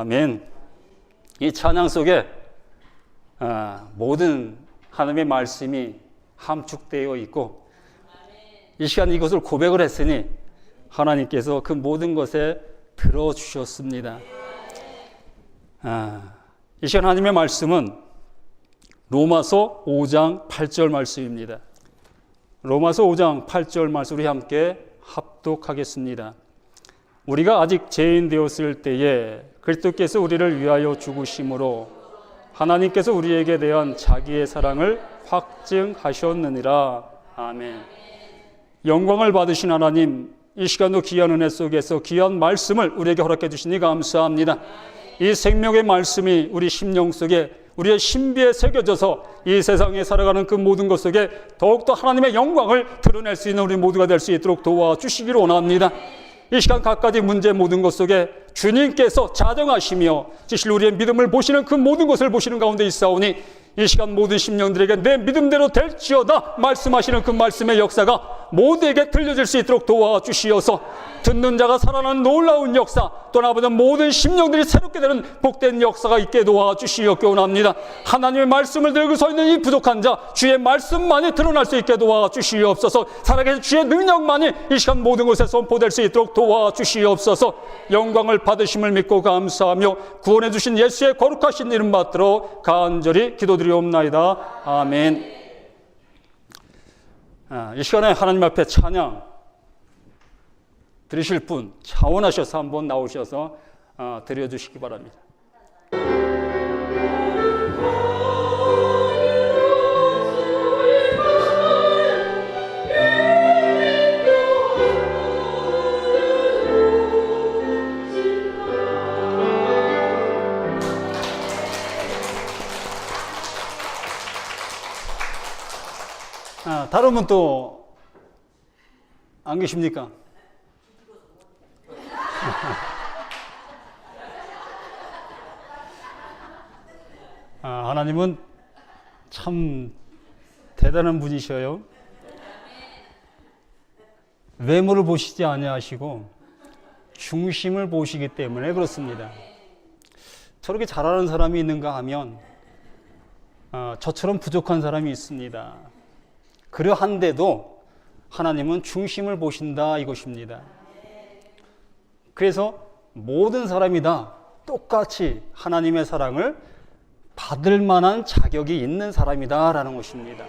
아멘. 이 찬양 속에 모든 하나님의 말씀이 함축되어 있고 이 시간 이것을 고백을 했으니 하나님께서 그 모든 것에 들어주셨습니다. 이 시간 하나님의 말씀은 로마서 5장 8절 말씀입니다. 로마서 5장 8절 말씀 우리 함께 합독하겠습니다. 우리가 아직 죄인 되었을 때에 그리스도께서 우리를 위하여 죽으심으로 하나님께서 우리에게 대한 자기의 사랑을 확증하셨느니라. 아멘. 영광을 받으신 하나님, 이 시간도 귀한 은혜 속에서 귀한 말씀을 우리에게 허락해 주시니 감사합니다. 이 생명의 말씀이 우리 심령 속에 우리의 신비에 새겨져서 이 세상에 살아가는 그 모든 것 속에 더욱더 하나님의 영광을 드러낼 수 있는 우리 모두가 될 수 있도록 도와주시기를 원합니다. 이 시간 각가지 문제 모든 것 속에 주님께서 자정하시며 지실 우리의 믿음을 보시는 그 모든 것을 보시는 가운데 있사오니 이 시간 모든 심령들에게 내 믿음대로 될지어다 말씀하시는 그 말씀의 역사가 모두에게 들려질 수 있도록 도와주시어서 듣는 자가 살아나는 놀라운 역사 또는 아버지 모든 심령들이 새롭게 되는 복된 역사가 있게 도와주시옵기 원합니다. 하나님의 말씀을 들고 서 있는 이 부족한 자 주의 말씀만이 드러날 수 있게 도와주시옵소서. 살아계신 주의 능력만이 이 시간 모든 곳에 선포될 수 있도록 도와주시옵소서. 영광을 받으심을 믿고 감사하며 구원해 주신 예수의 거룩하신 이름 받들어 간절히 기도드리옵나이다. 아멘. 이 시간에 하나님 앞에 찬양 드리실 분 차원하셔서 한번 나오셔서 드려주시기 바랍니다. 다른 분 또 안 계십니까? 하나님은 참 대단한 분이셔요. 외모를 보시지 아니하시고 중심을 보시기 때문에 그렇습니다. 저렇게 잘하는 사람이 있는가 하면 저처럼 부족한 사람이 있습니다. 그러한데도 하나님은 중심을 보신다 이것입니다. 그래서 모든 사람이 다 똑같이 하나님의 사랑을 받을 만한 자격이 있는 사람이다라는 것입니다.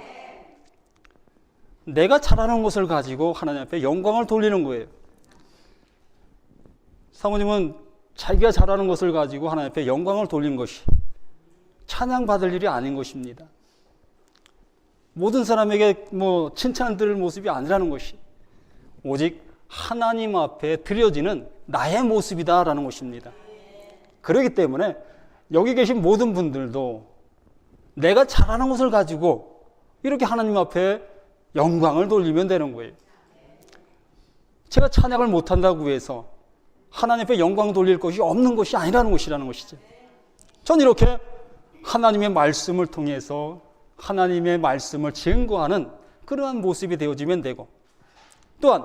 내가 잘하는 것을 가지고 하나님 앞에 영광을 돌리는 거예요. 사모님은 자기가 잘하는 것을 가지고 하나님 앞에 영광을 돌리는 것이 찬양받을 일이 아닌 것입니다. 모든 사람에게 칭찬 들을 모습이 아니라는 것이 오직 하나님 앞에 드려지는 나의 모습이다라는 것입니다. 그렇기 때문에 여기 계신 모든 분들도 내가 잘하는 것을 가지고 이렇게 하나님 앞에 영광을 돌리면 되는 거예요. 제가 찬양을 못한다고 해서 하나님 앞에 영광 돌릴 것이 없는 것이 아니라는 것이라는 것이죠. 전 이렇게 하나님의 말씀을 통해서 하나님의 말씀을 증거하는 그러한 모습이 되어지면 되고, 또한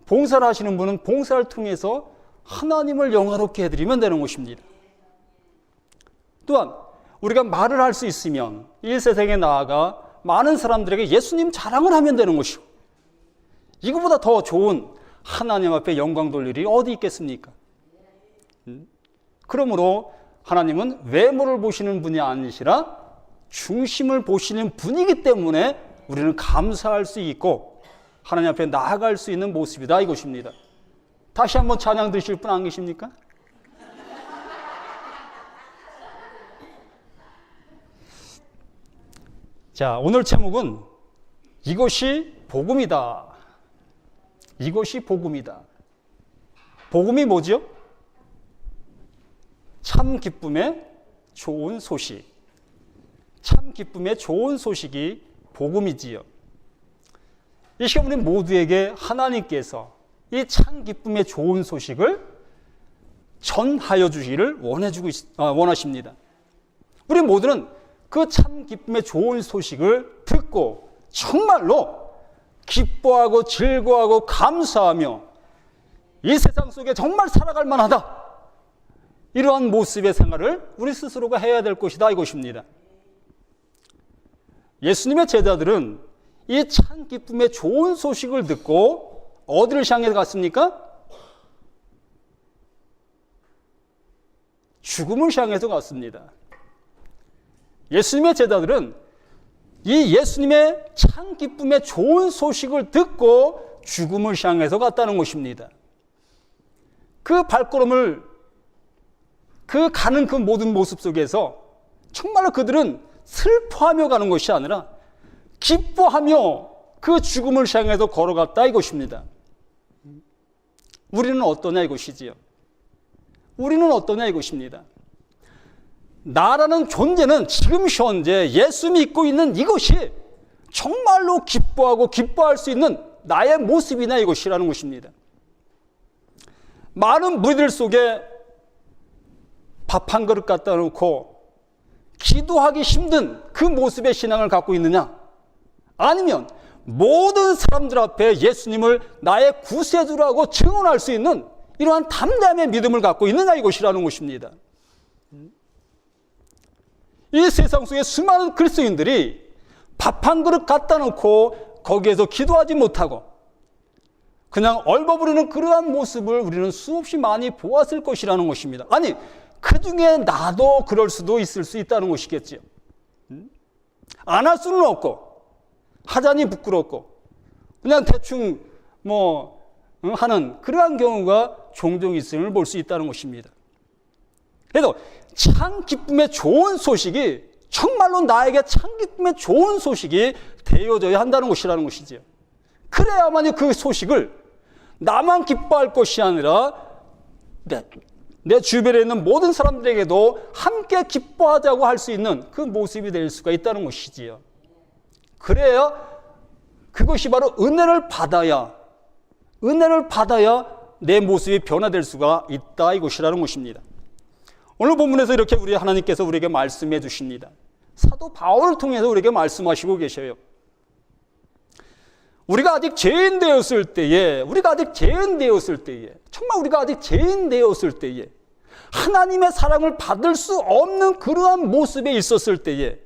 봉사를 하시는 분은 봉사를 통해서 하나님을 영화롭게 해드리면 되는 것입니다. 또한 우리가 말을 할 수 있으면 이 세상에 나아가 많은 사람들에게 예수님 자랑을 하면 되는 것이고, 이거보다 더 좋은 하나님 앞에 영광 돌릴 일이 어디 있겠습니까? 그러므로 하나님은 외모를 보시는 분이 아니시라 중심을 보시는 분이기 때문에 우리는 감사할 수 있고 하나님 앞에 나아갈 수 있는 모습이다 이것입니다. 다시 한번 찬양 드실 분 안 계십니까? 자, 오늘 제목은 이것이 복음이다. 이것이 복음이다. 복음이 뭐죠? 참 기쁨의 좋은 소식. 참 기쁨의 좋은 소식이 복음이지요. 이 시간 우리 모두에게 하나님께서 이 참 기쁨의 좋은 소식을 전하여 주시기를 원하십니다. 우리 모두는 그 참 기쁨의 좋은 소식을 듣고 정말로 기뻐하고 즐거워하고 감사하며 이 세상 속에 정말 살아갈 만하다. 이러한 모습의 생활을 우리 스스로가 해야 될 것이다 이것입니다. 예수님의 제자들은 이 참 기쁨의 좋은 소식을 듣고 어디를 향해 갔습니까? 죽음을 향해서 갔습니다. 예수님의 제자들은 이 예수님의 참 기쁨의 좋은 소식을 듣고 죽음을 향해서 갔다는 것입니다. 그 발걸음을 가는 그 모든 모습 속에서 정말로 그들은 슬퍼하며 가는 것이 아니라 기뻐하며 그 죽음을 향해서 걸어갔다 이것입니다. 우리는 어떠냐 이것이지요. 우리는 어떠냐 이것입니다. 나라는 존재는 지금 현재 예수 믿고 있는 이것이 정말로 기뻐하고 기뻐할 수 있는 나의 모습이나 이것이라는 것입니다. 많은 무리들 속에 밥 한 그릇 갖다 놓고 기도하기 힘든 그 모습의 신앙을 갖고 있느냐? 아니면 모든 사람들 앞에 예수님을 나의 구세주라고 증언할 수 있는 이러한 담대함의 믿음을 갖고 있느냐 이것이라는 것입니다. 이 세상 속에 수많은 그리스도인들이 밥 한 그릇 갖다 놓고 거기에서 기도하지 못하고 그냥 얼버무리는 그러한 모습을 우리는 수없이 많이 보았을 것이라는 것입니다. 아니, 그 중에 나도 그럴 수도 있을 수 있다는 것이겠죠. 안 할 수는 없고 하자니 부끄럽고 그냥 대충 하는 그러한 경우가 종종 있음을 볼 수 있다는 것입니다. 그래서 참 기쁨의 좋은 소식이 정말로 나에게 참 기쁨의 좋은 소식이 되어져야 한다는 것이라는 것이죠. 그래야만이 그 소식을 나만 기뻐할 것이 아니라 내 주변에 있는 모든 사람들에게도 함께 기뻐하자고 할 수 있는 그 모습이 될 수가 있다는 것이지요. 그래야 그것이 바로 은혜를 받아야 내 모습이 변화될 수가 있다 이것이라는 것입니다. 오늘 본문에서 이렇게 우리 하나님께서 우리에게 말씀해 주십니다. 사도 바울을 통해서 우리에게 말씀하시고 계셔요. 우리가 아직 죄인 되었을 때에 정말 우리가 아직 죄인 되었을 때에 하나님의 사랑을 받을 수 없는 그러한 모습에 있었을 때에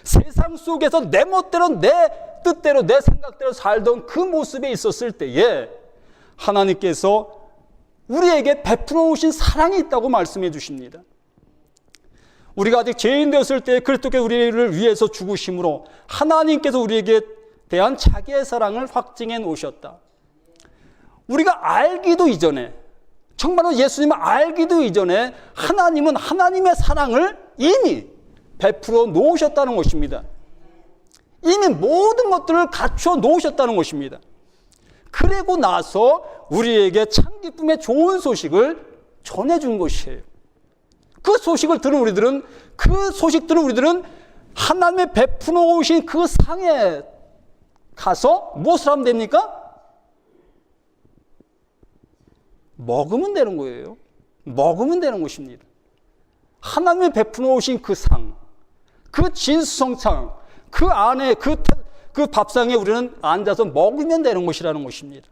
세상 속에서 내 멋대로 내 뜻대로 내 생각대로 살던 그 모습에 있었을 때에 하나님께서 우리에게 베풀어 오신 사랑이 있다고 말씀해 주십니다. 우리가 아직 죄인 되었을 때 그리스도께서 우리를 위해서 죽으심으로 하나님께서 우리에게 대한 자기의 사랑을 확증해 놓으셨다. 우리가 알기도 이전에 정말로 예수님을 알기도 이전에 하나님은 하나님의 사랑을 이미 베풀어 놓으셨다는 것입니다. 이미 모든 것들을 갖춰 놓으셨다는 것입니다. 그리고 나서 우리에게 참 기쁨의 좋은 소식을 전해준 것이에요. 그 소식을 들은 우리들은 하나님의 베풀어 오신 그 상에 가서 무엇을 하면 됩니까? 먹으면 되는 거예요. 먹으면 되는 것입니다. 하나님의 베풀어 오신 그 상, 그 진수성상, 그 안에 그 밥상에 우리는 앉아서 먹으면 되는 것이라는 것입니다.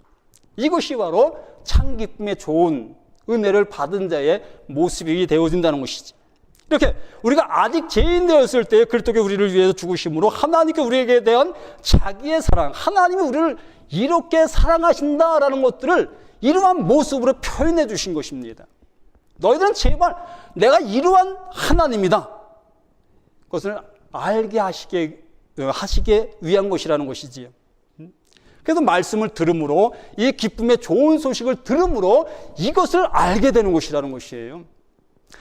이것이 바로 참 기쁨의 좋은 은혜를 받은 자의 모습이 되어진다는 것이지. 이렇게 우리가 아직 죄인 되었을 때 그리스도께 우리를 위해서 죽으심으로 하나님께 우리에게 대한 자기의 사랑, 하나님이 우리를 이렇게 사랑하신다라는 것들을 이러한 모습으로 표현해 주신 것입니다. 너희들은 제발 내가 이러한 하나님이다. 그것을 알게 하시게 위한 것이라는 것이지요. 그래서 말씀을 들음으로 이 기쁨의 좋은 소식을 들음으로 이것을 알게 되는 것이라는 것이에요.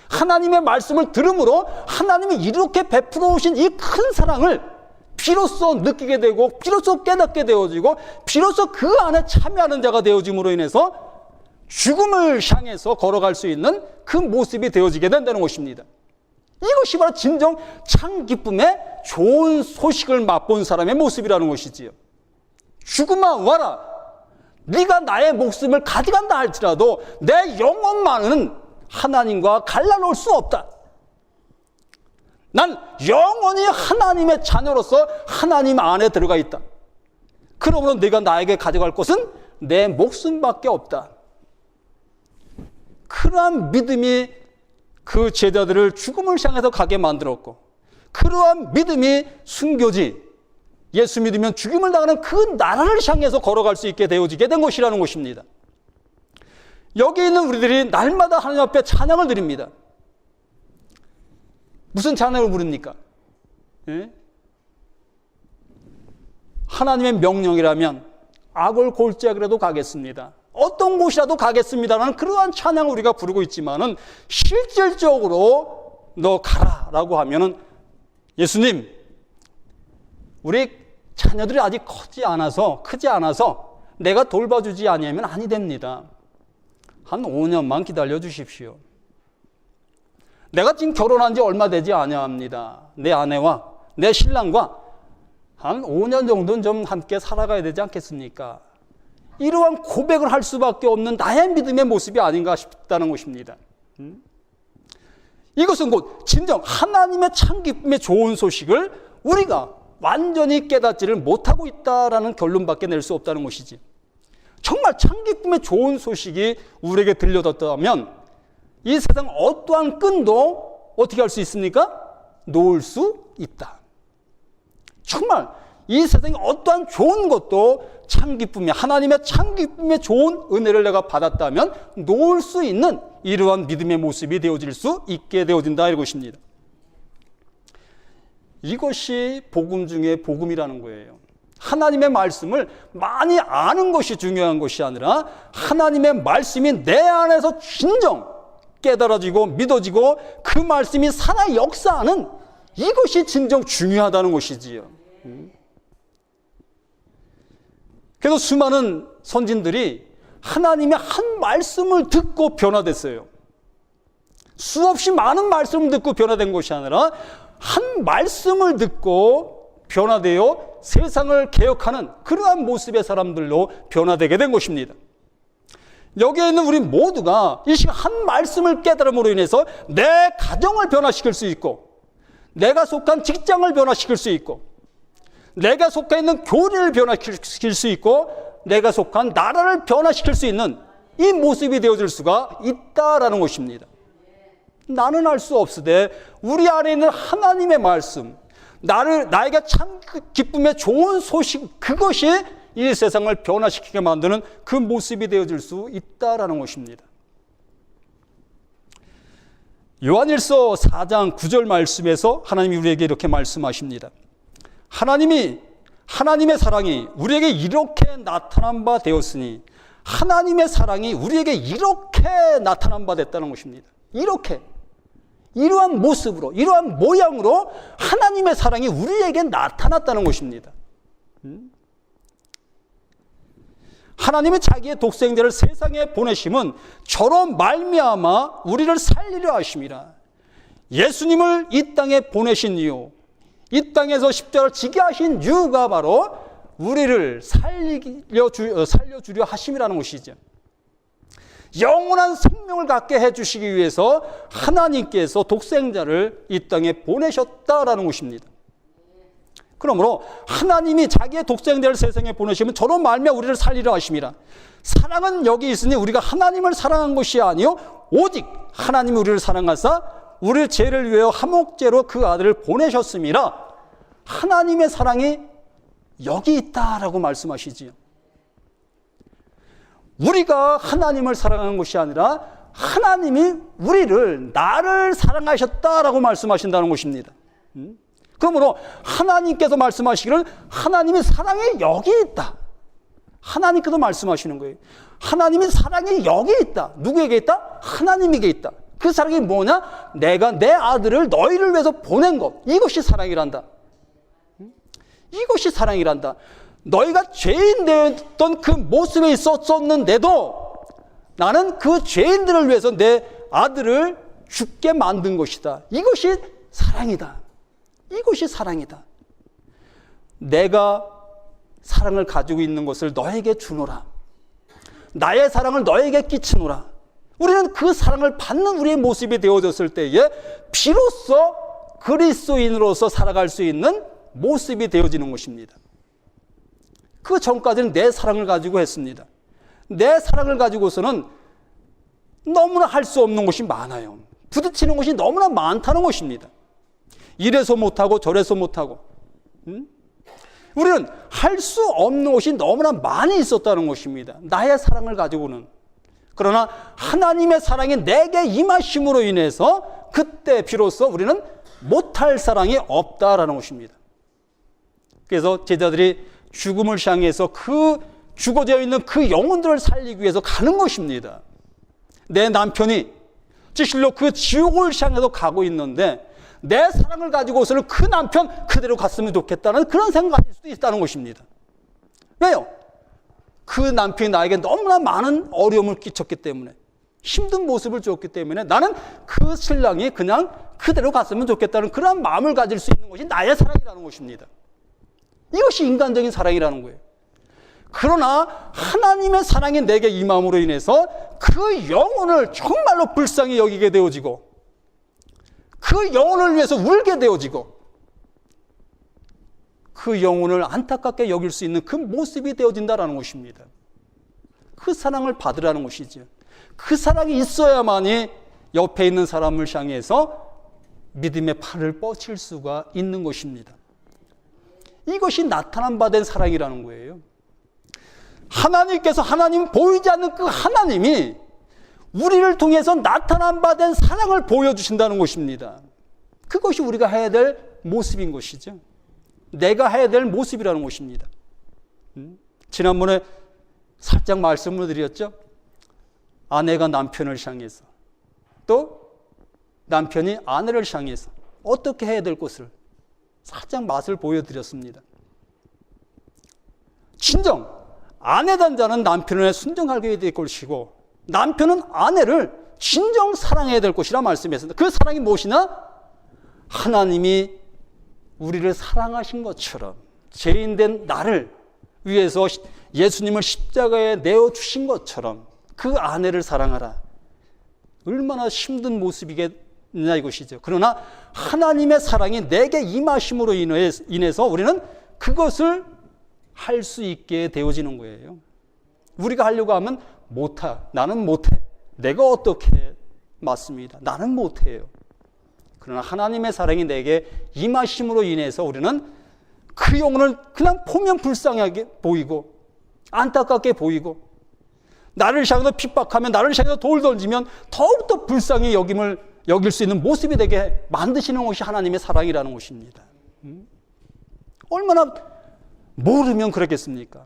하나님의 말씀을 들음으로 하나님이 이렇게 베풀어 오신 이 큰 사랑을 비로소 느끼게 되고 비로소 깨닫게 되어지고 비로소 그 안에 참여하는 자가 되어짐으로 인해서 죽음을 향해서 걸어갈 수 있는 그 모습이 되어지게 된다는 것입니다. 이것이 바로 진정 참 기쁨의 좋은 소식을 맛본 사람의 모습이라는 것이지요. 죽음아 와라. 네가 나의 목숨을 가져간다 할지라도 내 영혼만은 하나님과 갈라놓을 수 없다. 난 영원히 하나님의 자녀로서 하나님 안에 들어가 있다. 그러므로 네가 나에게 가져갈 것은 내 목숨밖에 없다. 그러한 믿음이 그 제자들을 죽음을 향해서 가게 만들었고, 그러한 믿음이 순교지, 예수 믿으면 죽임을 당하는 그 나라를 향해서 걸어갈 수 있게 되어지게 된 것이라는 것입니다. 여기 있는 우리들이 날마다 하나님 앞에 찬양을 드립니다. 무슨 찬양을 부릅니까? 예? 하나님의 명령이라면 악을 골짜기라도 가겠습니다. 어떤 곳이라도 가겠습니다라는 그러한 찬양을 우리가 부르고 있지만은, 실질적으로 너 가라라고 하면은, 예수님, 우리 자녀들이 아직 크지 않아서 내가 돌봐주지 아니하면 아니 됩니다. 한 5년만 기다려 주십시오. 내가 지금 결혼한 지 얼마 되지 아니합니다. 내 아내와 내 신랑과 한 5년 정도는 좀 함께 살아가야 되지 않겠습니까? 이러한 고백을 할 수밖에 없는 나의 믿음의 모습이 아닌가 싶다는 것입니다. 이것은 곧 진정 하나님의 참 기쁨의 좋은 소식을 우리가 완전히 깨닫지를 못하고 있다라는 결론밖에 낼 수 없다는 것이지. 정말 참 기쁨의 좋은 소식이 우리에게 들려졌다면 이 세상 어떠한 끈도 어떻게 할 수 있습니까? 놓을 수 있다. 정말 이 세상에 어떠한 좋은 것도 참 기쁨의, 하나님의 참 기쁨의 좋은 은혜를 내가 받았다면 놓을 수 있는 이러한 믿음의 모습이 되어질 수 있게 되어진다 이것입니다. 이것이 복음 중에 복음이라는 거예요. 하나님의 말씀을 많이 아는 것이 중요한 것이 아니라 하나님의 말씀이 내 안에서 진정 깨달아지고 믿어지고 그 말씀이 살아 역사하는 이것이 진정 중요하다는 것이지요. 그래서 수많은 선진들이 하나님의 한 말씀을 듣고 변화됐어요. 수없이 많은 말씀을 듣고 변화된 것이 아니라 한 말씀을 듣고 변화되어 세상을 개혁하는 그러한 모습의 사람들로 변화되게 된 것입니다. 여기에 있는 우리 모두가 이 시간 한 말씀을 깨달음으로 인해서 내 가정을 변화시킬 수 있고, 내가 속한 직장을 변화시킬 수 있고, 내가 속해 있는 교리를 변화시킬 수 있고, 내가 속한 나라를 변화시킬 수 있는 이 모습이 되어질 수가 있다라는 것입니다. 나는 알 수 없으되 우리 안에 있는 하나님의 말씀, 나에게 참 기쁨의 좋은 소식, 그것이 이 세상을 변화시키게 만드는 그 모습이 되어질 수 있다라는 것입니다. 요한일서 4장 9절 말씀에서 하나님이 우리에게 이렇게 말씀하십니다. 하나님의 사랑이 우리에게 이렇게 나타난 바 되었으니, 하나님의 사랑이 우리에게 이렇게 나타난 바 됐다는 것입니다. 이러한 모습으로, 이러한 모양으로 하나님의 사랑이 우리에게 나타났다는 것입니다. 하나님이 자기의 독생자를 세상에 보내심은 저로 말미암아 우리를 살리려 하심이라. 예수님을 이 땅에 보내신 이유, 이 땅에서 십자가를 지게 하신 이유가 바로 우리를 살려주려 하심이라는 것이죠. 영원한 생명을 갖게 해주시기 위해서 하나님께서 독생자를 이 땅에 보내셨다라는 것입니다. 그러므로 하나님이 자기의 독생자를 세상에 보내시면 저로 말미암아 우리를 살리려 하심이라. 사랑은 여기 있으니 우리가 하나님을 사랑한 것이 아니요 오직 하나님이 우리를 사랑하사 우리의 죄를 위하여 화목제로 그 아들을 보내셨음이라. 하나님의 사랑이 여기 있다라고 말씀하시지요. 우리가 하나님을 사랑하는 것이 아니라 하나님이 나를 사랑하셨다라고 말씀하신다는 것입니다. 그러므로 하나님께서 말씀하시기를 하나님의 사랑이 여기 있다. 하나님께서 말씀하시는 거예요. 하나님의 사랑이 여기 있다. 누구에게 있다? 하나님에게 있다. 그 사랑이 뭐냐? 내가 내 아들을 너희를 위해서 보낸 것. 이것이 사랑이란다. 이것이 사랑이란다. 너희가 죄인 되었던 그 모습에 있었었는데도 나는 그 죄인들을 위해서 내 아들을 죽게 만든 것이다. 이것이 사랑이다. 이것이 사랑이다. 내가 사랑을 가지고 있는 것을 너에게 주노라. 나의 사랑을 너에게 끼치노라. 우리는 그 사랑을 받는 우리의 모습이 되어졌을 때에 비로소 그리스도인으로서 살아갈 수 있는 모습이 되어지는 것입니다. 그 전까지는 내 사랑을 가지고 했습니다. 내 사랑을 가지고서는 너무나 할 수 없는 것이 많아요. 부딪히는 것이 너무나 많다는 것입니다. 이래서 못하고 저래서 못하고, 우리는 할 수 없는 것이 너무나 많이 있었다는 것입니다. 나의 사랑을 가지고는. 그러나 하나님의 사랑이 내게 임하심으로 인해서 그때 비로소 우리는 못할 사랑이 없다라는 것입니다. 그래서 제자들이 죽음을 향해서 그 죽어져 있는 그 영혼들을 살리기 위해서 가는 것입니다. 내 남편이 진실로 그 지옥을 향해서 가고 있는데 내 사랑을 가지고서는 그 남편 그대로 갔으면 좋겠다는 그런 생각을 가질 수도 있다는 것입니다. 왜요? 그 남편이 나에게 너무나 많은 어려움을 끼쳤기 때문에, 힘든 모습을 줬기 때문에 나는 그 신랑이 그냥 그대로 갔으면 좋겠다는 그런 마음을 가질 수 있는 것이 나의 사랑이라는 것입니다. 이것이 인간적인 사랑이라는 거예요. 그러나 하나님의 사랑이 내게 임함으로 인해서 그 영혼을 정말로 불쌍히 여기게 되어지고, 그 영혼을 위해서 울게 되어지고, 그 영혼을 안타깝게 여길 수 있는 그 모습이 되어진다는 것입니다. 그 사랑을 받으라는 것이죠. 그 사랑이 있어야만이 옆에 있는 사람을 향해서 믿음의 팔을 뻗칠 수가 있는 것입니다. 이것이 나타난 바 된 사랑이라는 거예요. 하나님께서, 하나님 보이지 않는 그 하나님이 우리를 통해서 나타난 바 된 사랑을 보여주신다는 것입니다. 그것이 우리가 해야 될 모습인 것이죠. 내가 해야 될 모습이라는 것입니다. 지난번에 살짝 말씀을 드렸죠. 아내가 남편을 향해서, 또 남편이 아내를 향해서 어떻게 해야 될 것을 살짝 맛을 보여드렸습니다. 진정 아내란 자는 남편에 순종하게 될 것이고, 남편은 아내를 진정 사랑해야 될 것이라 말씀했습니다. 그 사랑이 무엇이냐? 하나님이 우리를 사랑하신 것처럼, 죄인된 나를 위해서 예수님을 십자가에 내어주신 것처럼 그 아내를 사랑하라. 얼마나 힘든 모습이겠느냐 이것이죠. 그러나 하나님의 사랑이 내게 임하심으로 인해서 우리는 그것을 할 수 있게 되어지는 거예요. 우리가 하려고 하면 못해. 나는 못해. 내가 어떻게 맞습니다. 나는 못해요. 그러나 하나님의 사랑이 내게 임하심으로 인해서 우리는 그 영혼을 그냥 보면 불쌍하게 보이고, 안타깝게 보이고, 나를 향해서 핍박하면, 나를 향해서 돌 던지면 더욱더 불쌍히 여길 수 있는 모습이 되게 만드시는 것이 하나님의 사랑이라는 것입니다. 얼마나 모르면 그러겠습니까?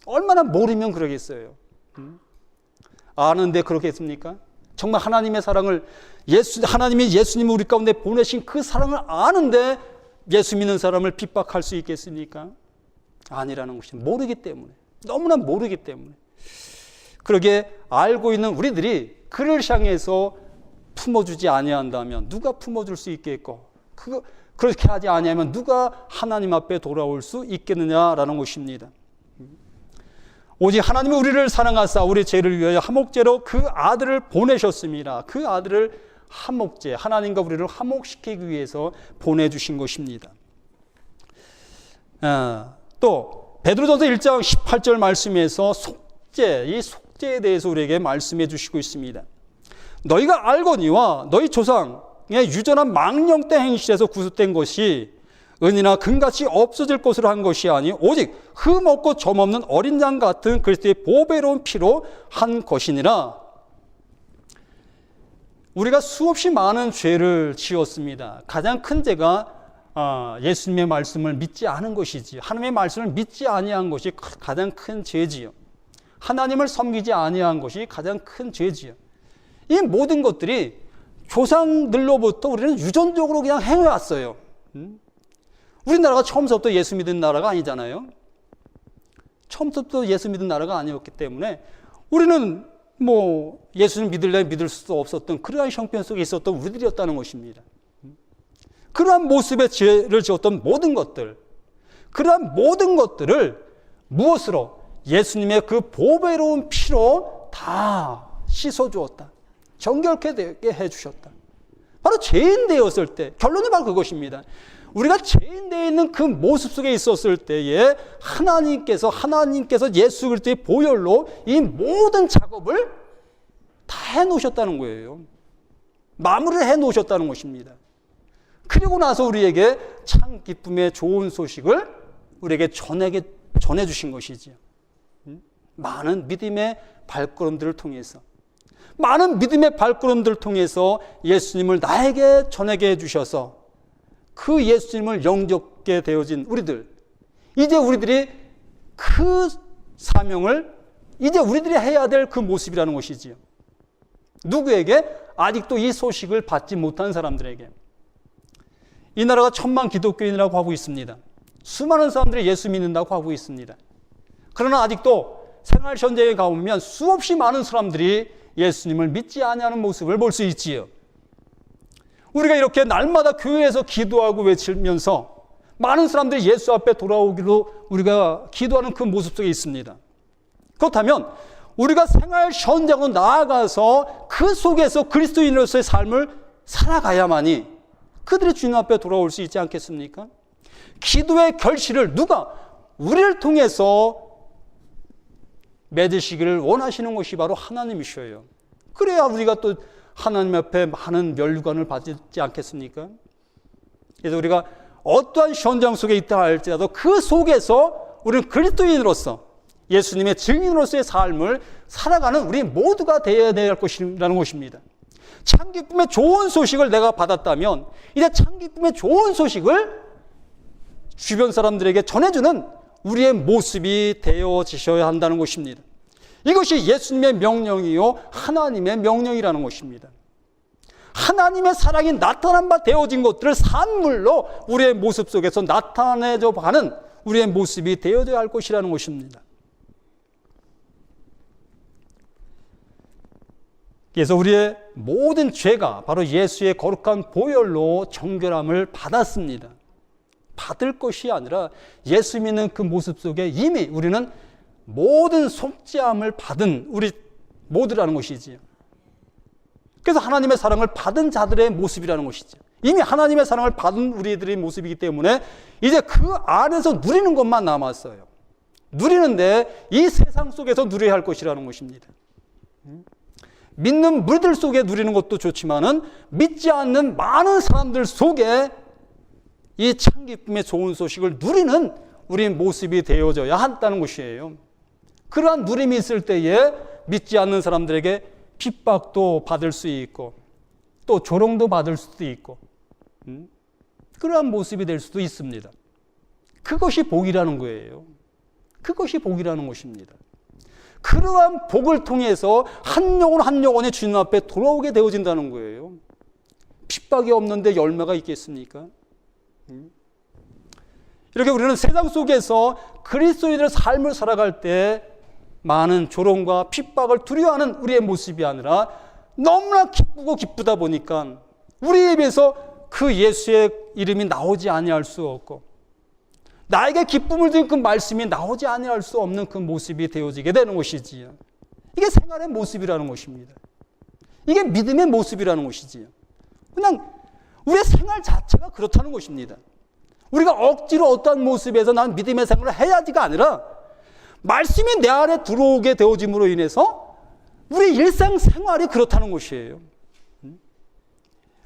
얼마나 모르면 그러겠어요? 아는데 그러겠습니까? 정말 하나님의 사랑을, 하나님이 예수님을 우리 가운데 보내신 그 사랑을 아는데 예수 믿는 사람을 핍박할 수 있겠습니까? 아니라는 것입니다. 모르기 때문에, 너무나 모르기 때문에. 그러게 알고 있는 우리들이 그를 향해서 품어주지 아니한다면 누가 품어줄 수 있겠고, 그렇게 하지 아니하면 누가 하나님 앞에 돌아올 수 있겠느냐라는 것입니다. 오직 하나님이 우리를 사랑하사 우리 죄를 위하여 화목제로 그 아들을 보내셨습니다. 그 아들을 화목제, 하나님과 우리를 화목시키기 위해서 보내주신 것입니다. 또 베드로전서 1장 18절 말씀에서 속죄, 이 속죄에 대해서 우리에게 말씀해 주시고 있습니다. 너희가 알거니와 너희 조상의 유전한 망령된 행실에서 구속된 것이 은이나 금같이 없어질 것으로 한 것이 아니 오직 흠 없고 점 없는 어린 양 같은 그리스도의 보배로운 피로 한 것이니라. 우리가 수없이 많은 죄를 지었습니다. 가장 큰 죄가 예수님의 말씀을 믿지 않은 것이지, 하나님의 말씀을 믿지 아니한 것이 가장 큰 죄지요. 하나님을 섬기지 아니한 것이 가장 큰 죄지요. 이 모든 것들이 조상들로부터 우리는 유전적으로 그냥 행해왔어요. 우리나라가 처음부터 예수 믿은 나라가 아니잖아요. 처음부터 예수 믿은 나라가 아니었기 때문에 우리는 예수를 믿을래 믿을 수 없었던 그러한 형편 속에 있었던 우리들이었다는 것입니다. 그러한 모습의 죄를 지었던 모든 것들, 그러한 모든 것들을 무엇으로? 예수님의 그 보배로운 피로 다 씻어주었다. 정결케 되게 해주셨다. 바로 죄인 되었을 때, 결론이 바로 그것입니다. 우리가 죄인 되어 있는 그 모습 속에 있었을 때에 하나님께서 예수 그리스도의 보혈로 이 모든 작업을 다 해놓으셨다는 거예요. 마무리를 해 놓으셨다는 것입니다. 그리고 나서 우리에게 참 기쁨의 좋은 소식을 우리에게 전해 주신 것이지요. 많은 믿음의 발걸음들을 통해서, 많은 믿음의 발걸음들을 통해서 예수님을 나에게 전하게 해주셔서 그 예수님을 영접게 되어진 우리들, 이제 우리들이 그 사명을 이제 우리들이 해야 될 그 모습이라는 것이지요. 누구에게? 아직도 이 소식을 받지 못한 사람들에게. 이 나라가 1000만 기독교인이라고 하고 있습니다. 수많은 사람들이 예수 믿는다고 하고 있습니다. 그러나 아직도 생활 현장에 가보면 수없이 많은 사람들이 예수님을 믿지 아니하는 모습을 볼 수 있지요. 우리가 이렇게 날마다 교회에서 기도하고 외치면서 많은 사람들이 예수 앞에 돌아오기로 우리가 기도하는 그 모습 속에 있습니다. 그렇다면 우리가 생활 현장으로 나아가서 그 속에서 그리스도인으로서의 삶을 살아가야만이 그들의 주님 앞에 돌아올 수 있지 않겠습니까? 기도의 결실을 누가 우리를 통해서 맺으시기를 원하시는 것이 바로 하나님이셔요. 그래야 우리가 또 하나님 앞에 많은 면류관을 받지 않겠습니까? 그래서 우리가 어떠한 현장 속에 있다 할지라도 그 속에서 우리는 그리스도인으로서 예수님의 증인으로서의 삶을 살아가는 우리 모두가 되어야 될 것이라는 것입니다. 참 기쁨의 좋은 소식을 내가 받았다면 이제 참 기쁨의 좋은 소식을 주변 사람들에게 전해주는 우리의 모습이 되어지셔야 한다는 것입니다. 이것이 예수님의 명령이요 하나님의 명령이라는 것입니다. 하나님의 사랑이 나타난 바 되어진 것들을 산물로 우리의 모습 속에서 나타내져 가는 우리의 모습이 되어져야 할 것이라는 것입니다. 그래서 우리의 모든 죄가 바로 예수의 거룩한 보혈로 정결함을 받았습니다. 받을 것이 아니라 예수 믿는 그 모습 속에 이미 우리는 모든 속죄함을 받은 우리 모두라는 것이지요. 그래서 하나님의 사랑을 받은 자들의 모습이라는 것이죠. 이미 하나님의 사랑을 받은 우리들의 모습이기 때문에 이제 그 안에서 누리는 것만 남았어요. 누리는데 이 세상 속에서 누려야 할 것이라는 것입니다. 믿는 무리들 속에 누리는 것도 좋지만은 믿지 않는 많은 사람들 속에 이 참 기쁨의 좋은 소식을 누리는 우리의 모습이 되어져야 한다는 것이에요. 그러한 누림이 있을 때에 믿지 않는 사람들에게 핍박도 받을 수 있고 또 조롱도 받을 수도 있고 그러한 모습이 될 수도 있습니다. 그것이 복이라는 거예요. 그것이 복이라는 것입니다. 그러한 복을 통해서 한 영혼 한 영혼이 주님 앞에 돌아오게 되어진다는 거예요. 핍박이 없는데 열매가 있겠습니까? 이렇게 우리는 세상 속에서 그리스도인의 삶을 살아갈 때 많은 조롱과 핍박을 두려워하는 우리의 모습이 아니라 너무나 기쁘고 기쁘다 보니까 우리 입에서 그 예수의 이름이 나오지 아니할 수 없고 나에게 기쁨을 준 그 말씀이 나오지 아니할 수 없는 그 모습이 되어지게 되는 것이지요. 이게 생활의 모습이라는 것입니다. 이게 믿음의 모습이라는 것이지요. 그냥 우리의 생활 자체가 그렇다는 것입니다. 우리가 억지로 어떠한 모습에서 난 믿음의 생활을 해야지가 아니라 말씀이 내 안에 들어오게 되어짐으로 인해서 우리 일상생활이 그렇다는 것이에요.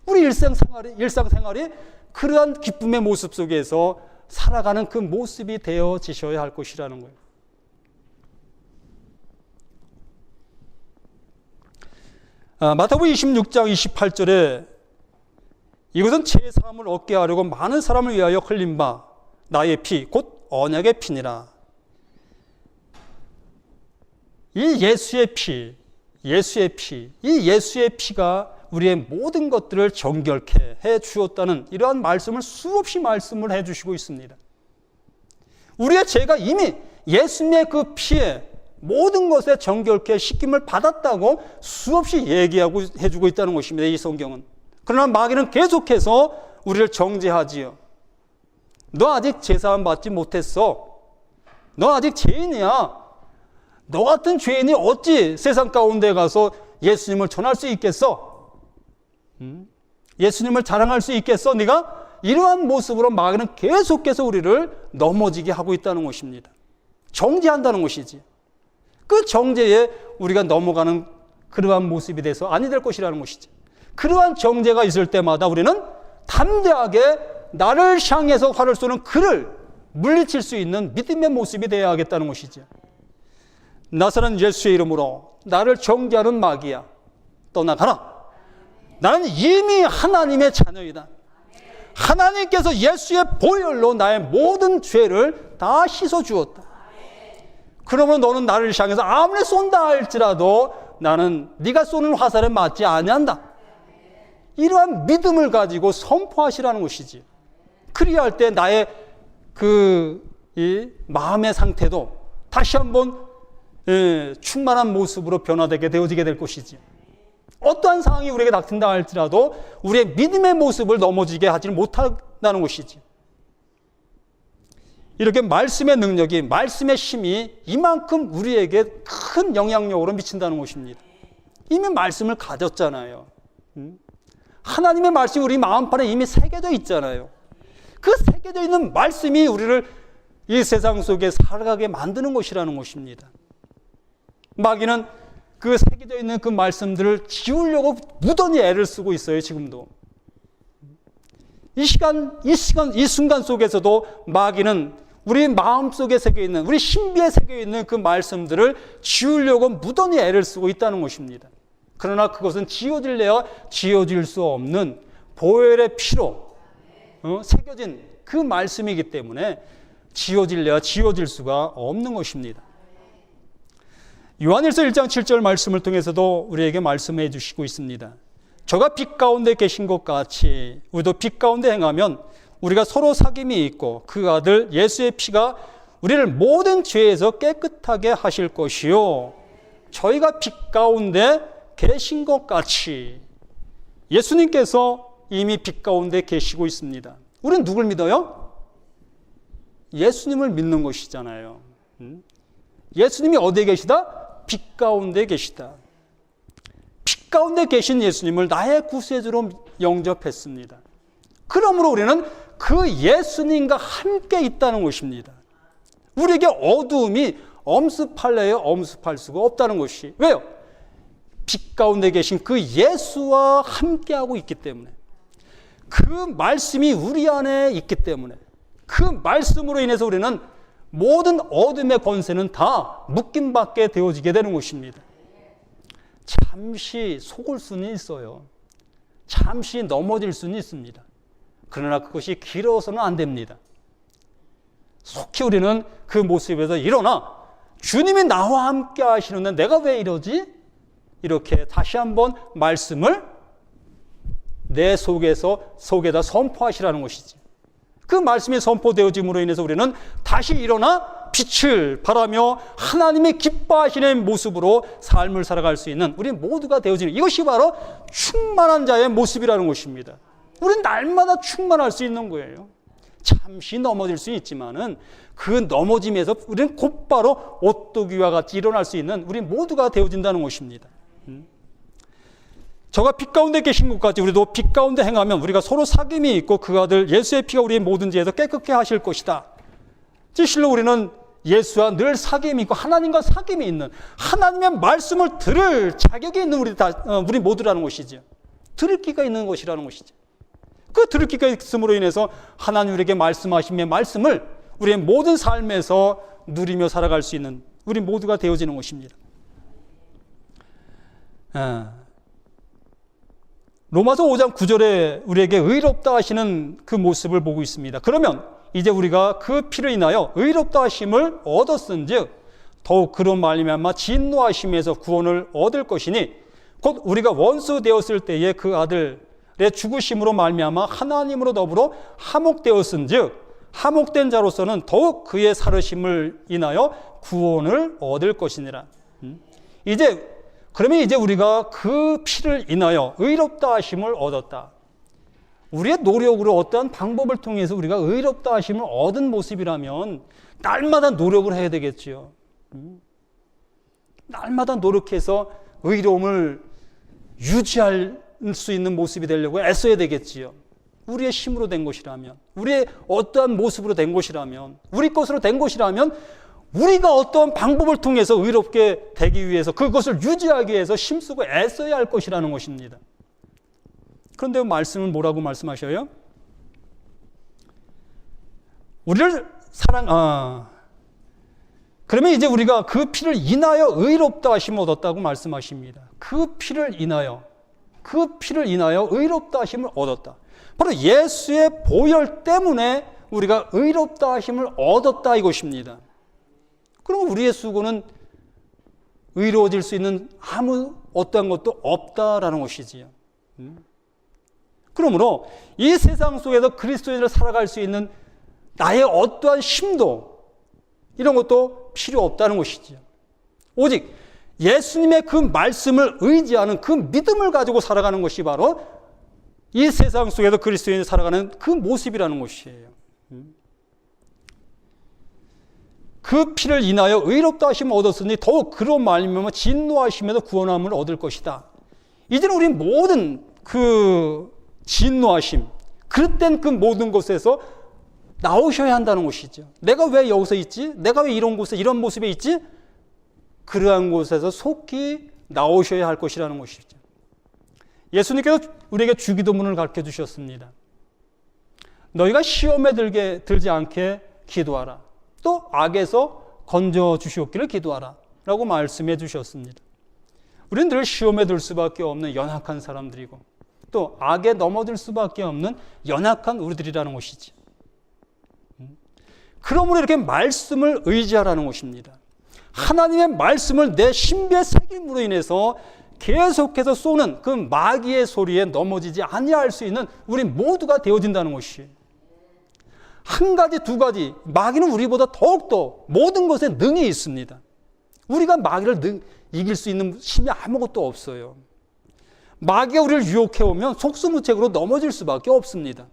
우리 일상생활이 그러한 기쁨의 모습 속에서 살아가는 그 모습이 되어지셔야 할 것이라는 거예요. 마태복음 26장 28절에 이것은 제사함을 얻게 하려고 많은 사람을 위하여 흘린 바 나의 피 곧 언약의 피니라. 이 예수의 피, 이 예수의 피가 우리의 모든 것들을 정결케 해 주었다는 이러한 말씀을 수없이 말씀을 해 주시고 있습니다. 우리의 죄가 이미 예수님의 그 피에 모든 것에 정결케 씻김을 받았다고 수없이 얘기하고 해주고 있다는 것입니다. 이 성경은. 그러나 마귀는 계속해서 우리를 정죄하지요. 너 아직 제사함 받지 못했어. 너 아직 죄인이야. 너 같은 죄인이 어찌 세상 가운데 가서 예수님을 전할 수 있겠어? 예수님을 자랑할 수 있겠어? 네가? 이러한 모습으로 마귀는 계속해서 우리를 넘어지게 하고 있다는 것입니다. 정죄한다는 것이지. 그 정죄에 우리가 넘어가는 그러한 모습이 돼서 아니 될 것이라는 것이지. 그러한 정죄가 있을 때마다 우리는 담대하게 나를 향해서 활을 쏘는 그를 물리칠 수 있는 믿음의 모습이 되어야 하겠다는 것이죠. 나사렛 예수의 이름으로 나를 정죄하는 마귀야, 떠나가라. 나는 이미 하나님의 자녀이다. 하나님께서 예수의 보혈로 나의 모든 죄를 다 씻어주었다. 그러면 너는 나를 향해서 아무리 쏜다 할지라도 나는 네가 쏘는 화살에 맞지 아니한다. 이러한 믿음을 가지고 선포하시라는 것이지. 그리할 때 나의 이 마음의 상태도 다시 한번 충만한 모습으로 변화되게 되어지게 될 것이지. 어떠한 상황이 우리에게 닥친다 할지라도 우리의 믿음의 모습을 넘어지게 하지는 못한다는 것이지. 이렇게 말씀의 능력이, 말씀의 힘이 이만큼 우리에게 큰 영향력으로 미친다는 것입니다. 이미 말씀을 가졌잖아요. 하나님의 말씀이 우리 마음판에 이미 새겨져 있잖아요. 그 새겨져 있는 말씀이 우리를 이 세상 속에 살아가게 만드는 것이라는 것입니다. 마귀는 그 새겨져 있는 그 말씀들을 지우려고 무던히 애를 쓰고 있어요, 지금도. 이 순간 속에서도 마귀는 우리 마음속에 새겨있는, 우리 신비에 새겨있는 그 말씀들을 지우려고 무던히 애를 쓰고 있다는 것입니다. 그러나 그것은 지워질래야 지워질 수 없는 보혈의 피로 새겨진 그 말씀이기 때문에 지워질래야 지워질 수가 없는 것입니다. 요한일서 1장 7절 말씀을 통해서도 우리에게 말씀해 주시고 있습니다. 저가 빛 가운데 계신 것 같이 우리도 빛 가운데 행하면 우리가 서로 사귐이 있고 그 아들 예수의 피가 우리를 모든 죄에서 깨끗하게 하실 것이요, 저희가 빛 가운데 계신 것 같이. 예수님께서 이미 빛 가운데 계시고 있습니다. 우리는 누굴 믿어요? 예수님을 믿는 것이잖아요. 예수님이 어디에 계시다? 빛 가운데 계시다. 빛 가운데 계신 예수님을 나의 구세주로 영접했습니다. 그러므로 우리는 그 예수님과 함께 있다는 것입니다. 우리에게 어두움이 엄습할래요? 엄습할 수가 없다는 것이. 왜요? 빛 가운데 계신 그 예수와 함께하고 있기 때문에, 그 말씀이 우리 안에 있기 때문에, 그 말씀으로 인해서 우리는 모든 어둠의 권세는 다 묶임받게 되어지게 되는 것입니다. 잠시 속을 수는 있어요. 잠시 넘어질 수는 있습니다. 그러나 그것이 길어서는 안 됩니다. 속히 우리는 그 모습에서 일어나 주님이 나와 함께 하시는데 내가 왜 이러지? 이렇게 다시 한번 말씀을 내 속에다 선포하시라는 것이지. 그 말씀이 선포되어짐으로 인해서 우리는 다시 일어나 빛을 발하며 하나님이 기뻐하시는 모습으로 삶을 살아갈 수 있는 우리 모두가 되어지는, 이것이 바로 충만한 자의 모습이라는 것입니다. 우리는 날마다 충만할 수 있는 거예요. 잠시 넘어질 수 있지만은 그 넘어짐에서 우리는 곧바로 오뚜기와 같이 일어날 수 있는 우리 모두가 되어진다는 것입니다. 저가 빛 가운데 계신 것 같이 우리도 빛 가운데 행하면 우리가 서로 사귐이 있고 그 아들 예수의 피가 우리의 모든 죄에서 깨끗게 하실 것이다. 실로 우리는 예수와 늘 사귐이 있고 하나님과 사귐이 있는, 하나님의 말씀을 들을 자격이 있는 우리 모두라는 것이죠. 들을 기가 있는 것이라는 것이죠. 그 들을 기가 있음으로 인해서 하나님 우리에게 말씀하신 말씀을 우리의 모든 삶에서 누리며 살아갈 수 있는 우리 모두가 되어지는 것입니다. 로마서 5장 9절에 우리에게 의롭다 하시는 그 모습을 보고 있습니다. 그러면 이제 우리가 그 피를 인하여 의롭다 하심을 얻었은즉 더욱 그런 말미암아 진노하심에서 구원을 얻을 것이니 곧 우리가 원수 되었을 때에 그 아들의 죽으심으로 말미암아 하나님으로 더불어 화목되었은즉 화목된 자로서는 더욱 그의 살으심을 인하여 구원을 얻을 것이니라. 그러면 이제 우리가 그 피를 인하여 의롭다 하심을 얻었다. 우리의 노력으로 어떠한 방법을 통해서 우리가 의롭다 하심을 얻은 모습이라면 날마다 노력을 해야 되겠지요. 날마다 노력해서 의로움을 유지할 수 있는 모습이 되려고 애써야 되겠지요. 우리의 힘으로 된 것이라면, 우리의 어떠한 모습으로 된 것이라면, 우리 것으로 된 것이라면 우리가 어떤 방법을 통해서 의롭게 되기 위해서 그것을 유지하기 위해서 힘쓰고 애써야 할 것이라는 것입니다. 그런데 말씀은 뭐라고 말씀하셔요? 우리를 그러면 이제 우리가 그 피를 인하여 의롭다 하심을 얻었다고 말씀하십니다. 그 피를 인하여 의롭다 하심을 얻었다. 바로 예수의 보혈 때문에 우리가 의롭다 하심을 얻었다 이것입니다. 그럼 우리의 수고는 의로워질 수 있는 아무 어떠한 것도 없다라는 것이지요. 그러므로 이 세상 속에서 그리스도인으로 살아갈 수 있는 나의 어떠한 힘도 이런 것도 필요 없다는 것이지요. 오직 예수님의 그 말씀을 의지하는 그 믿음을 가지고 살아가는 것이 바로 이 세상 속에서 그리스도인이 살아가는 그 모습이라는 것이에요. 그 피를 인하여 의롭다 하심을 얻었으니 더욱 그로 말미암아 진노하심에서 구원함을 얻을 것이다. 이제는 우리 모든 그 진노하심, 그릇된 그 모든 것에서 나오셔야 한다는 것이죠. 내가 왜 여기서 있지? 내가 왜 이런 곳에 이런 모습에 있지? 그러한 곳에서 속히 나오셔야 할 것이라는 것이죠. 예수님께서 우리에게 주기도문을 가르쳐 주셨습니다. 너희가 시험에 들지 않게 기도하라. 또 악에서 건져 주시옵기를 기도하라 라고 말씀해 주셨습니다. 우리는 늘 시험에 들 수밖에 없는 연약한 사람들이고 또 악에 넘어들 수밖에 없는 연약한 우리들이라는 것이지. 그러므로 이렇게 말씀을 의지하라는 것입니다. 하나님의 말씀을 내 신비의 새김으로 인해서 계속해서 쏘는 그 마귀의 소리에 넘어지지 아니할 수 있는 우리 모두가 되어진다는 것이에요. 한 가지, 두 가지, 마귀는 우리보다 더욱더 모든 것에 능히 있습니다. 우리가 마귀를 이길 수 있는 힘이 아무것도 없어요. 마귀가 우리를 유혹해오면 속수무책으로 넘어질 수밖에 없습니다.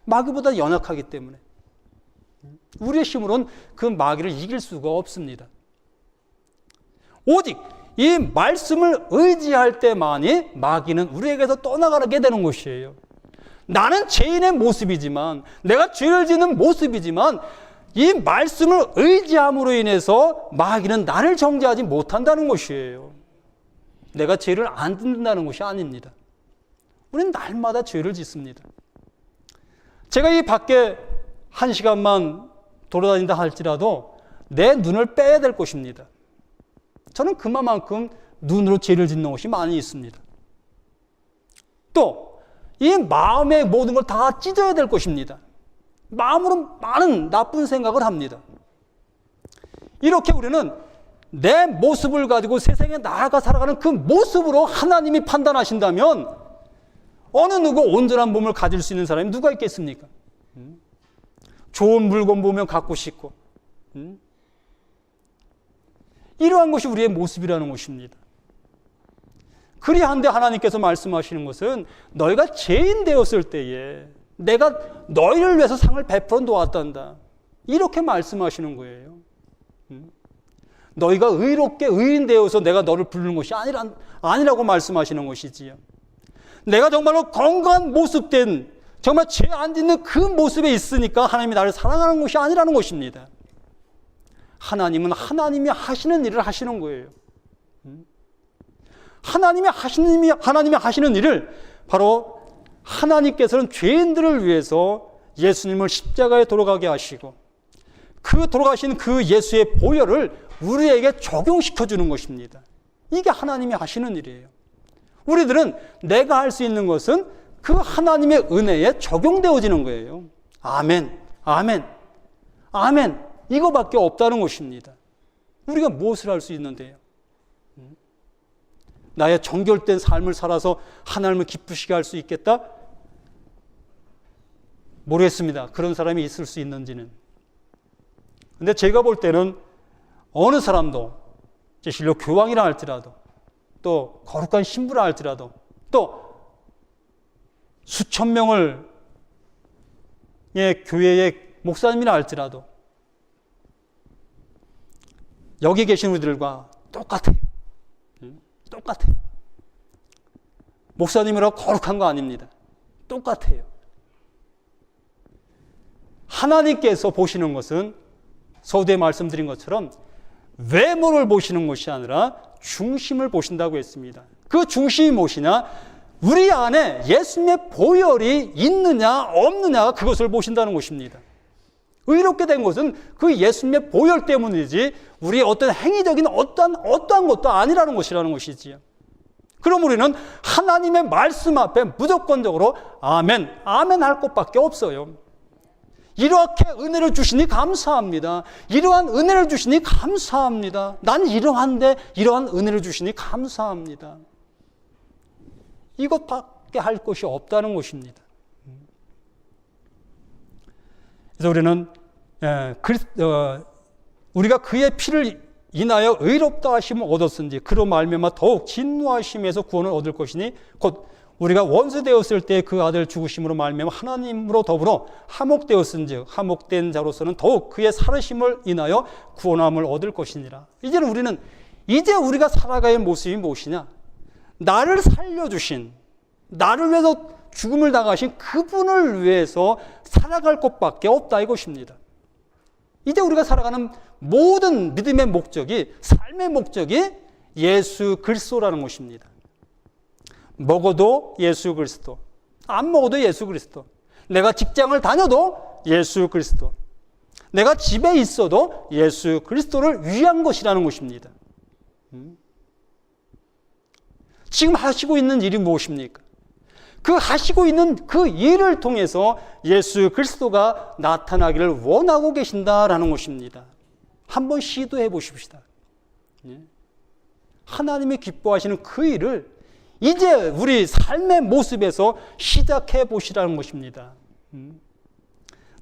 마귀보다 연약하기 때문에. 우리의 힘으로는 그 마귀를 이길 수가 없습니다. 오직 이 말씀을 의지할 때만이 마귀는 우리에게서 떠나가게 되는 것이에요. 나는 죄인의 모습이지만, 내가 죄를 짓는 모습이지만 이 말씀을 의지함으로 인해서 마귀는 나를 정죄하지 못한다는 것이에요. 내가 죄를 안 짓는다는 것이 아닙니다. 우리는 날마다 죄를 짓습니다. 제가 이 밖에 1시간만 돌아다닌다 할지라도 내 눈을 빼야 될 것입니다. 저는 그만큼 눈으로 죄를 짓는 것이 많이 있습니다. 또 이 마음의 모든 걸 다 찢어야 될 것입니다. 마음으로 많은 나쁜 생각을 합니다. 이렇게 우리는 내 모습을 가지고 세상에 나아가 살아가는 그 모습으로 하나님이 판단하신다면 어느 누구 온전한 몸을 가질 수 있는 사람이 누가 있겠습니까? 좋은 물건 보면 갖고 싶고 이러한 것이 우리의 모습이라는 것입니다. 그리한데 하나님께서 말씀하시는 것은 너희가 죄인 되었을 때에 내가 너희를 위해서 상을 베풀어 놓았단다. 이렇게 말씀하시는 거예요. 너희가 의롭게 의인 되어서 내가 너를 부르는 것이 아니라고 말씀하시는 것이지요. 내가 정말로 건강한 모습된 정말 죄 안 짓는 그 모습에 있으니까 하나님이 나를 사랑하는 것이 아니라는 것입니다. 하나님은 하나님이 하시는 일을 하시는 거예요. 하나님이 하시는 일을 바로 하나님께서는 죄인들을 위해서 예수님을 십자가에 돌아가게 하시고 그 돌아가신 그 예수의 보혈을 우리에게 적용시켜 주는 것입니다. 이게 하나님이 하시는 일이에요. 우리들은 내가 할 수 있는 것은 그 하나님의 은혜에 적용되어지는 거예요. 아멘, 아멘, 아멘. 이거밖에 없다는 것입니다. 우리가 무엇을 할 수 있는데요? 나의 정결된 삶을 살아서 하나님을 기쁘시게 할 수 있겠다? 모르겠습니다. 그런 사람이 있을 수 있는지는. 근데 제가 볼 때는 어느 사람도 실로 교황이라 할지라도 또 거룩한 신부라 할지라도 또 수천 명을 교회의 목사님이라 할지라도 여기 계신 우리들과 똑같아요. 똑같아요. 목사님이라고 거룩한 거 아닙니다. 똑같아요. 하나님께서 보시는 것은 서두에 말씀드린 것처럼 외모를 보시는 것이 아니라 중심을 보신다고 했습니다. 그 중심이 무엇이냐? 우리 안에 예수님의 보혈이 있느냐 없느냐 그것을 보신다는 것입니다. 의롭게 된 것은 그 예수님의 보혈 때문이지 우리의 어떤 행위적인 어떠한 것도 아니라는 것이라는 것이지요. 그럼 우리는 하나님의 말씀 앞에 무조건적으로 아멘, 아멘 할 것밖에 없어요. 이렇게 은혜를 주시니 감사합니다. 이러한 은혜를 주시니 감사합니다. 난 이러한데 이러한 은혜를 주시니 감사합니다. 이것밖에 할 것이 없다는 것입니다. 그래서 우리는 우리가 그의 피를 인하여 의롭다 하심을 얻었은지 그로 말미암아 더욱 진노하심에서 구원을 얻을 것이니 곧 우리가 원수되었을 때 그 아들 죽으심으로 말미암아 하나님으로 더불어 화목되었은즉 화목된 자로서는 더욱 그의 살으심을 인하여 구원함을 얻을 것이니라. 이제는 우리는 이제 우리가 살아가야 할 모습이 무엇이냐? 나를 살려주신, 나를 위해서 죽음을 당하신 그분을 위해서 살아갈 것밖에 없다 이것입니다. 이제 우리가 살아가는 모든 믿음의 목적이, 삶의 목적이 예수 그리스도라는 것입니다. 먹어도 예수 그리스도, 안 먹어도 예수 그리스도, 내가 직장을 다녀도 예수 그리스도, 내가 집에 있어도 예수 그리스도를 위한 것이라는 것입니다. 지금 하시고 있는 일이 무엇입니까? 그 하시고 있는 그 일을 통해서 예수 그리스도가 나타나기를 원하고 계신다라는 것입니다. 한번 시도해 보십시다. 하나님이 기뻐하시는 그 일을 이제 우리 삶의 모습에서 시작해 보시라는 것입니다.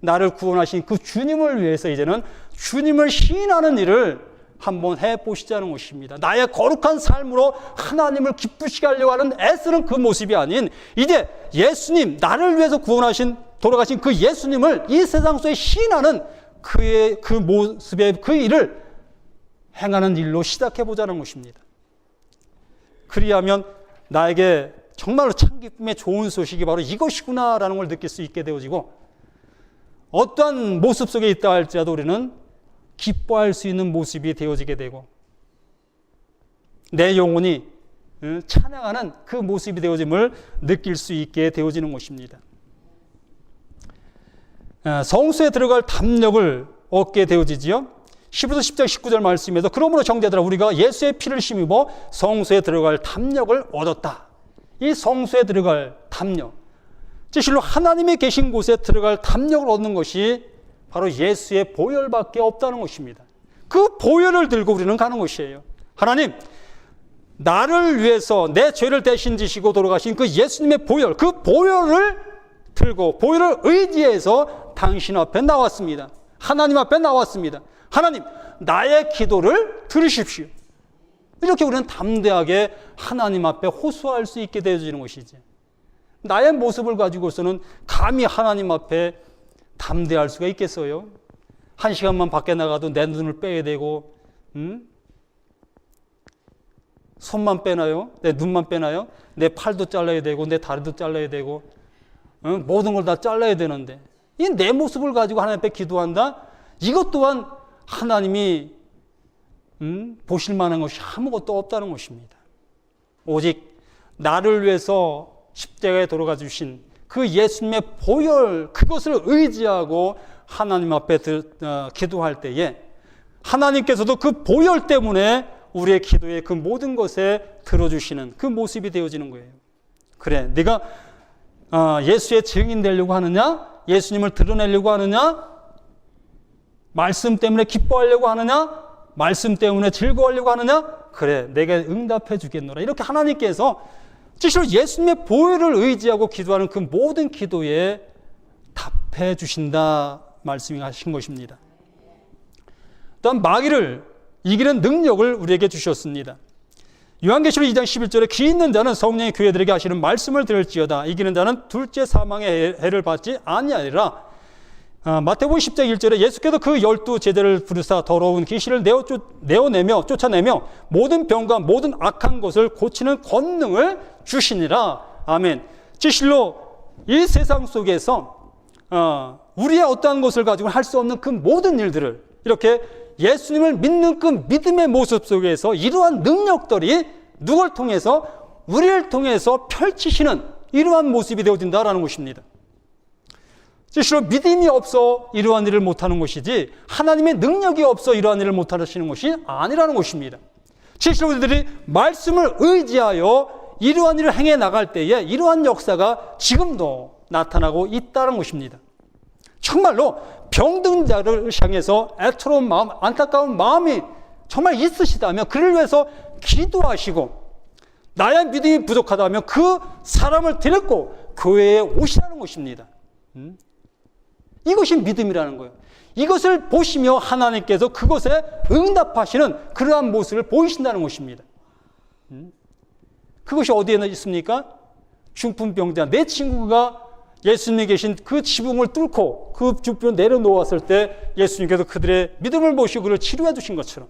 나를 구원하신 그 주님을 위해서 이제는 주님을 시인하는 일을 한번 해보시자는 것입니다. 나의 거룩한 삶으로 하나님을 기쁘시게 하려고 하는 애쓰는 그 모습이 아닌 이제 예수님, 나를 위해서 구원하신 돌아가신 그 예수님을 이 세상 속에 시인하는 그의 그 모습의 그 일을 행하는 일로 시작해 보자는 것입니다. 그리하면 나에게 정말로 참 기쁨의 좋은 소식이 바로 이것이구나라는 걸 느낄 수 있게 되어지고 어떠한 모습 속에 있다 할지라도 우리는 기뻐할 수 있는 모습이 되어지게 되고 내 영혼이 찬양하는 그 모습이 되어짐을 느낄 수 있게 되어지는 것입니다. 성소에 들어갈 담력을 얻게 되어지지요. 15절 10장 19절 말씀에서 그러므로 형제들아 우리가 예수의 피를 힘입어 성소에 들어갈 담력을 얻었다. 이 성소에 들어갈 담력, 실로 하나님이 계신 곳에 들어갈 담력을 얻는 것이 바로 예수의 보혈밖에 없다는 것입니다. 그 보혈을 들고 우리는 가는 것이에요. 하나님, 나를 위해서 내 죄를 대신 지시고 돌아가신 그 예수님의 보혈, 그 보혈을 들고 보혈을 의지해서 당신 앞에 나왔습니다. 하나님 앞에 나왔습니다. 하나님, 나의 기도를 들으십시오. 이렇게 우리는 담대하게 하나님 앞에 호소할 수 있게 되어지는 것이지. 나의 모습을 가지고서는 감히 하나님 앞에 담대할 수가 있겠어요? 한 시간만 밖에 나가도 내 눈을 빼야 되고, 손만 빼나요? 내 눈만 빼나요? 내 팔도 잘라야 되고, 내 다리도 잘라야 되고, 모든 걸 다 잘라야 되는데, 이 내 모습을 가지고 하나님 앞에 기도한다? 이것 또한 하나님이 보실 만한 것이 아무것도 없다는 것입니다. 오직 나를 위해서 십자가에 돌아가 주신 그 예수님의 보혈, 그것을 의지하고 하나님 앞에 기도할 때에 하나님께서도 그 보혈 때문에 우리의 기도의 그 모든 것에 들어주시는 그 모습이 되어지는 거예요. 그래, 네가 예수의 증인 되려고 하느냐? 예수님을 드러내려고 하느냐? 말씀 때문에 기뻐하려고 하느냐? 말씀 때문에 즐거워하려고 하느냐? 그래, 내가 응답해 주겠노라. 이렇게 하나님께서 실제로 예수님의 보혈을 의지하고 기도하는 그 모든 기도에 답해 주신다 말씀하신 것입니다. 또한 마귀를 이기는 능력을 우리에게 주셨습니다. 요한계시록 2장 11절에 귀 있는 자는 성령이 교회들에게 하시는 말씀을 들을지어다. 이기는 자는 둘째 사망의 해를 받지 아니하리라. 마태복음 10장 1절에 예수께서 그 12 제자를 부르사 더러운 귀신을 내어내며 쫓아내며 모든 병과 모든 악한 것을 고치는 권능을 주시니라. 아멘. 진실로 이 세상 속에서 우리의 어떠한 것을 가지고 할 수 없는 그 모든 일들을 이렇게 예수님을 믿는 그 믿음의 모습 속에서 이러한 능력들이 누굴 통해서 우리를 통해서 펼치시는 이러한 모습이 되어진다라는 것입니다. 실로 믿음이 없어 이러한 일을 못하는 것이지 하나님의 능력이 없어 이러한 일을 못하시는 것이 아니라는 것입니다. 실로 우리들이 말씀을 의지하여 이러한 일을 행해 나갈 때에 이러한 역사가 지금도 나타나고 있다는 것입니다. 정말로 병든 자를 향해서 애처로운 마음, 안타까운 마음이 정말 있으시다면 그를 위해서 기도하시고 나의 믿음이 부족하다면 그 사람을 데리고 교회에 오시라는 것입니다. 이것이 믿음이라는 거예요. 이것을 보시며 하나님께서 그것에 응답하시는 그러한 모습을 보이신다는 것입니다. 그것이 어디에 있습니까? 중풍병자 내 친구가 예수님이 계신 그 지붕을 뚫고 그 주변 내려놓았을 때 예수님께서 그들의 믿음을 보시고 그를 치료해 주신 것처럼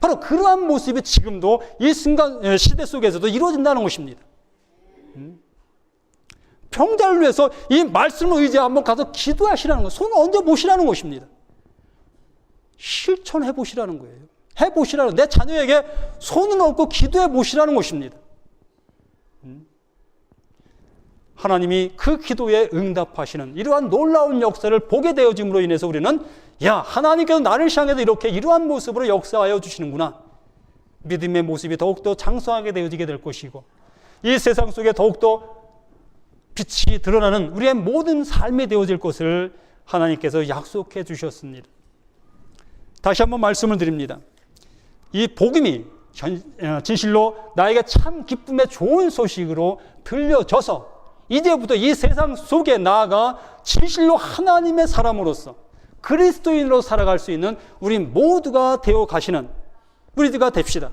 바로 그러한 모습이 지금도 이 순간 시대 속에서도 이루어진다는 것입니다. 병자를 위해서 이 말씀을 의지하고 한번 가서 기도하시라는 거, 손을 얹어 보시라는 것입니다. 실천해 보시라는 거예요. 해 보시라는, 내 자녀에게 손을 얹고 기도해 보시라는 것입니다. 하나님이 그 기도에 응답하시는 이러한 놀라운 역사를 보게 되어짐으로 인해서 우리는 하나님께서 나를 향해서 이렇게 이러한 모습으로 역사하여 주시는구나. 믿음의 모습이 더욱더 장성하게 되어지게 될 것이고 이 세상 속에 더욱더 빛이 드러나는 우리의 모든 삶이 되어질 것을 하나님께서 약속해 주셨습니다. 다시 한번 말씀을 드립니다. 이 복음이 진실로 나에게 참 기쁨의 좋은 소식으로 들려져서 이제부터 이 세상 속에 나아가 진실로 하나님의 사람으로서 그리스도인으로 살아갈 수 있는 우리 모두가 되어 가시는 우리들가 됩시다.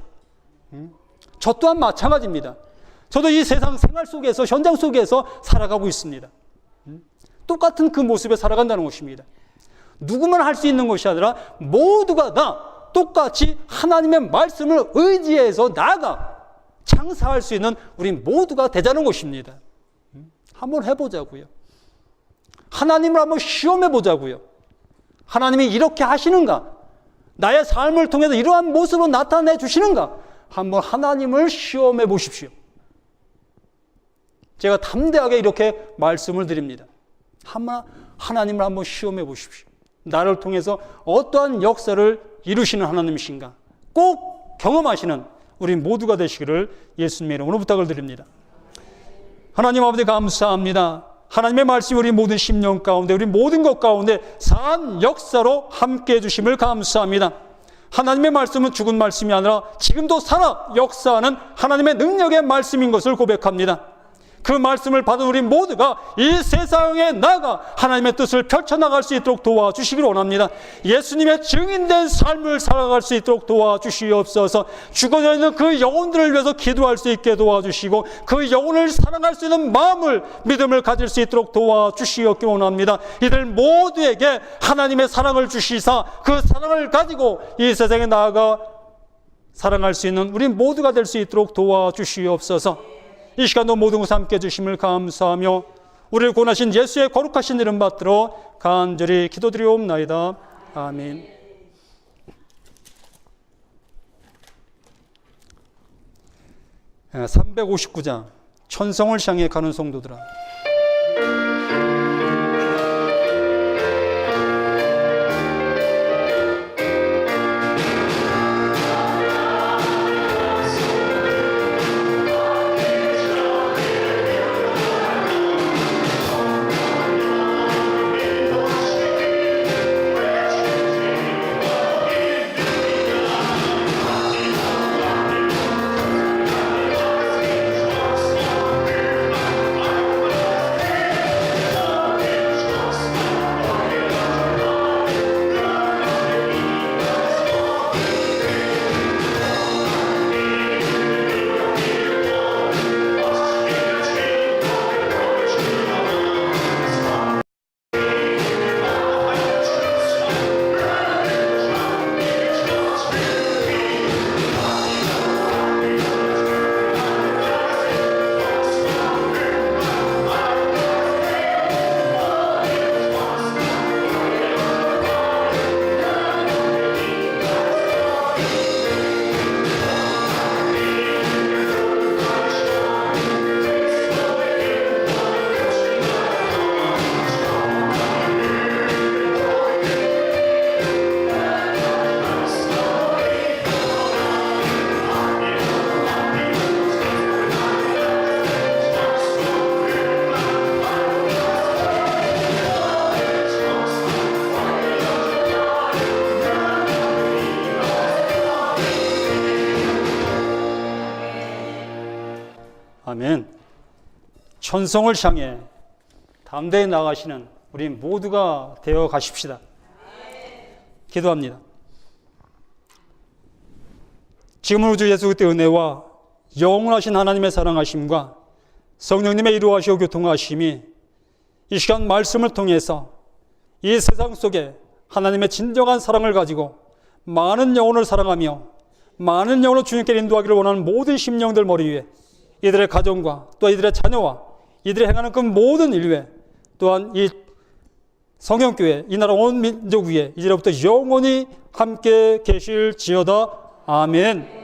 저 또한 마찬가지입니다. 저도 이 세상 생활 속에서 현장 속에서 살아가고 있습니다. 똑같은 그 모습에 살아간다는 것입니다. 누구만 할 수 있는 것이 아니라 모두가 다 똑같이 하나님의 말씀을 의지해서 나아가 장사할 수 있는 우리 모두가 되자는 것입니다. 한번 해보자고요. 하나님을 한번 시험해 보자고요. 하나님이 이렇게 하시는가? 나의 삶을 통해서 이러한 모습으로 나타내 주시는가? 한번 하나님을 시험해 보십시오. 제가 담대하게 이렇게 말씀을 드립니다. 하나님을 한번 시험해 보십시오. 나를 통해서 어떠한 역사를 이루시는 하나님이신가? 꼭 경험하시는 우리 모두가 되시기를 예수님의 이름으로 부탁을 드립니다. 하나님 아버지 감사합니다. 하나님의 말씀이 우리 모든 심령 가운데 우리 모든 것 가운데 산 역사로 함께해 주심을 감사합니다. 하나님의 말씀은 죽은 말씀이 아니라 지금도 살아 역사하는 하나님의 능력의 말씀인 것을 고백합니다. 그 말씀을 받은 우리 모두가 이 세상에 나가 하나님의 뜻을 펼쳐나갈 수 있도록 도와주시기를 원합니다. 예수님의 증인된 삶을 살아갈 수 있도록 도와주시옵소서. 죽어져 있는 그 영혼들을 위해서 기도할 수 있게 도와주시고 그 영혼을 사랑할 수 있는 마음을 믿음을 가질 수 있도록 도와주시옵기를 원합니다. 이들 모두에게 하나님의 사랑을 주시사 그 사랑을 가지고 이 세상에 나아가 사랑할 수 있는 우리 모두가 될 수 있도록 도와주시옵소서. 이 시간도 모든 것을 함께 해주심을 감사하며 우리를 구원하신 예수의 거룩하신 이름 받들어 간절히 기도드리옵나이다. 아멘. 네, 359장 천성을 향해 가는 성도들아. 천성을 향해 담대히 나가시는 우리 모두가 되어 가십시다. 기도합니다. 지금 우주 예수 그리스도의 은혜와 영원하신 하나님의 사랑하심과 성령님의 이루하시고 교통하심이 이 시간 말씀을 통해서 이 세상 속에 하나님의 진정한 사랑을 가지고 많은 영혼을 사랑하며 많은 영혼을 주님께 인도하기를 원하는 모든 심령들 머리 위에 이들의 가정과 또 이들의 자녀와 이들이 행하는 그 모든 일 위에 또한 이 성령교회 이 나라 온 민족 위에 이제로부터 영원히 함께 계실지어다. 아멘.